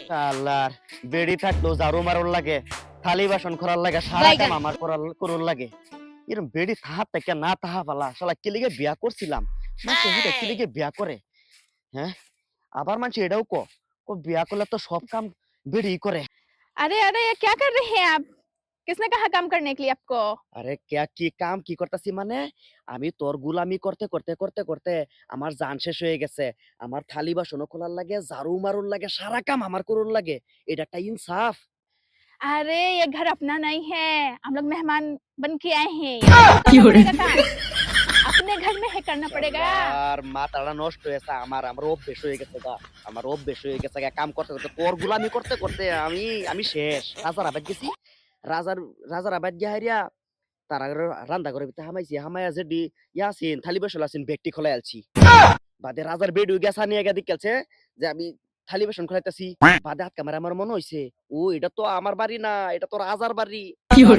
শালার বেড়ি থাকলো ঝাড়ু মারুর লাগে, থালি বাসন করার লাগে, সারা কাম আমার করুর লাগে। এরম বেড়ি থাহা থেকে না তাহা পালা শালা কি লিগে বিয়া করছিলাম, মানুষ হুদা কি লিগে বিয়া করে। হ্যাঁ, আবার মানুষ এটাও ক বিয়া করলে তো সব কাম বেড়ি করে। अरे अरे ये क्या कर रहे हैं आप? किसने कहा काम करने के लिए आपको? আরে কে কি কাম কি করতেছি মানে, আমি তোর গুলামি করতে করতে করতে করতে আমার জান শেষ হয়ে গেছে। আমার থালি বাসনও খোলার লাগে, ঝাড়ু মারুর লাগে, সারা কাম আমার করুর লাগে। এটা একটা ইনসাফ। अरे ये घर अपना नहीं है, हम लोग मेहमान बन के आए हैं, यहाँ पे करना पड़ेगा काम, अपने घर में है करना पड़ेगा। শালার মাথাটা নষ্ট হয়েছে আমার, আমার অভ্যেস হয়ে গেছে গা, আমার অভ্যেস হয়ে গেছে গা কাম করতে করতে, তোর গুলামি করতে করতে আমি আমি শেষ। রাজার আবাদ গেছি, রাজার রাজার আবাদ গিয়া হারিয়া তার আগে রান্না করে ভিতরে হামাইছি, হামাইয়া যে ইয়াসিন থালি বাসন আছেন ব্যক্তি খোলাই আলছি। বাদে রাজার বেড হয়ে গেছে নিয়ে গিয়ে দেখছে যে আমি থালি বাসন খোলাইতেছি। বাদে হাত ক্যামেরা আমার মনে হইছে ও এটা তো আমার বাড়ি না, এটা তো রাজার বাড়ি।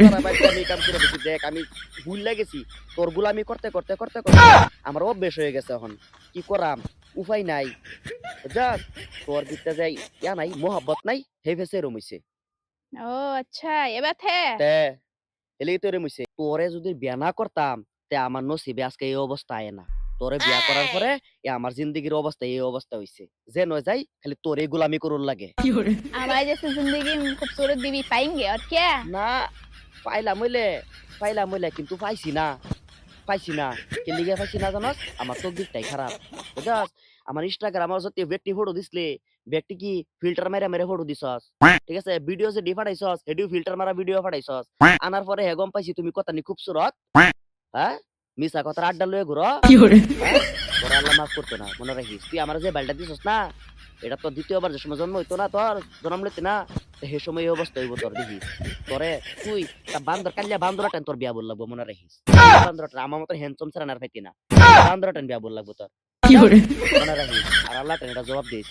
রাজার বাড়িতে আমি কাম করে বসি, দেখ আমি ভুল লাগেছি। তোর গুলামি করতে করতে করতে করতে আমার অভ্যেস হয়ে গেছে। এখন কি করাম, উপায় নাই। বুঝছস, তোর ভিতরে যাই ইয়া নাই, মোহাব্বত নাই, হে ফেসে এরম হইছে। ओह अच्छा ये बात है। তে এলেই তো এরম হইছে। তোরে যদি বিয়া না করতাম তে আমার নসিবে আজকে এই অবস্থা আয় না। তোরে বিয়া করার পরে আমার জিন্দেগির অবস্থা এই অবস্থা হইছে। যে নয় যাই খালি তোরে গোলামি করুন লাগে। हमारे जैसे जिंदगी में खूबसूरत बीवी पाएंगे और क्या। না, পাইলাম হইলে কিন্তু পাইছি না, পাইছি না। কি লিগে পাইছি না জানোস? আমার তকদিরটাই খারাপ। বুঝছস, আমার ইনস্টাগ্রামে যত ব্যক্তি ফটো দিছলে, ব্যক্তি কি ফিল্টার মাইরা মেরে ফটো দিছস। ঠিক আছে, ভিডিও যে পাঠাইছস হেডিও ফিল্টার মারা ভিডিও পাঠাইছস। আনার পরে হে গম পাইছি তুমি কত নি খুবসুরত। হ্যাঁ, মিছা কথার আড্ডা লয়ে ঘুরো। হ্যাঁ, তোর আল্লাহ মাফ করতো না, মনে রাখিস। তুই আমার যে বালটা দিছস না, এটা তো দ্বিতীয়বার যে সময় জন্ম হইতো না, তোর জন্ম লইতে না, সে সময় এই অবস্থা হইব তোর। দেখিস তোরে তুই তা বান্দর কাল্লা বান্দরটান তোর বিয়া বল লাগবো, মনে রাখিস। বান্দরটা আমার মতো হ্যান্ডসাম ছাড়া আর পাইতি না, বান্দরটান বিয়া বল লাগবো তোর, মনে রাখিস। আর আল্লাহ এটা জবাব দিস।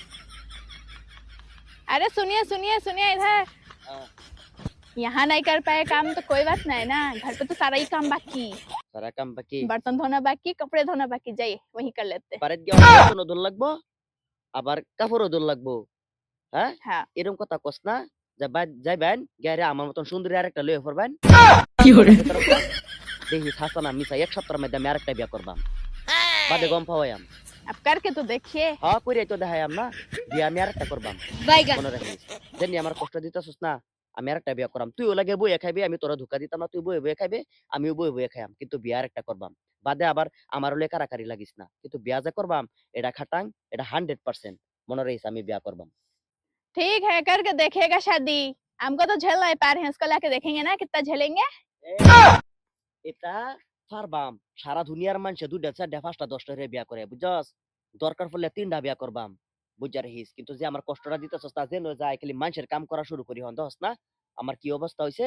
अरे सुनिए सुनिए सुनिए इधर, यहाँ नहीं कर पाए काम तो कोई बात नहीं ना, घर पे तो सारा ही काम बाकी, সারা কাম বাকি, बर्तन धोना बाकी, कपड़े धोना बाकी, जाइए वही कर लेते हैं। পারে গিয়া বাসনও ধুল লাগবো, আবার কাপড়ও ধুল লাগবো। হ্যাঁ, हाँ এরকম কথা কস না। যাইবেন গেরে আমার মতন সুন্দরী আরেকটা লয়ে পড়বেন। দেখিস হাসানা মিশা এক সপ্তাহের মধ্যে আমি আরেকটা বিয়া করবাম। বাদে গম পাওয়াম। अब करके तो देखिए। হ্যাঁ, কইরাই তো দেখাইয়াম না, বিয়া আমি আরেকটা করবাম। মনে রাখিস, জানি আমার কষ্ট দিতেছস না, আমি আরেকটা বিয়া করাম। তুইও লাগে বইয়ে খাইবি, আমি তোরা ধোকা দিতাম না। তুই বইয়ে বইয়ে খাইবে, আমিও বইয়ে বইয়ে খাইয়াম, কিন্তু বিয়া আরেকটা করবাম। বাদে আবার আমার হলে কারাকারি লাগিস না, কিন্তু বিয়া যে করবাম এটা খাটাং, এটা 100% মনে রাখিস আমি বিয়া করবাম। ठीक है करके देखिएगा शादी, हमको तो झेल नहीं पा रहे हैं, उसको लाके देखेंगे ना कितना झेलेंगे। এটা পারবাম। সারা দুনিয়ার মানুষে ২টা ৪টা ৫টা ১০টা করে বিয়া করে, বুঝছস? দরকার পড়লে ৩টা বিয়া করবাম। বুইঝা রাখিস। কিন্তু যে আমার কষ্টটা দিতেছস তা যেন যায় খালি মানুষের কাম করা শুরু করি হন, দহস না আমার কি অবস্থা হইছে?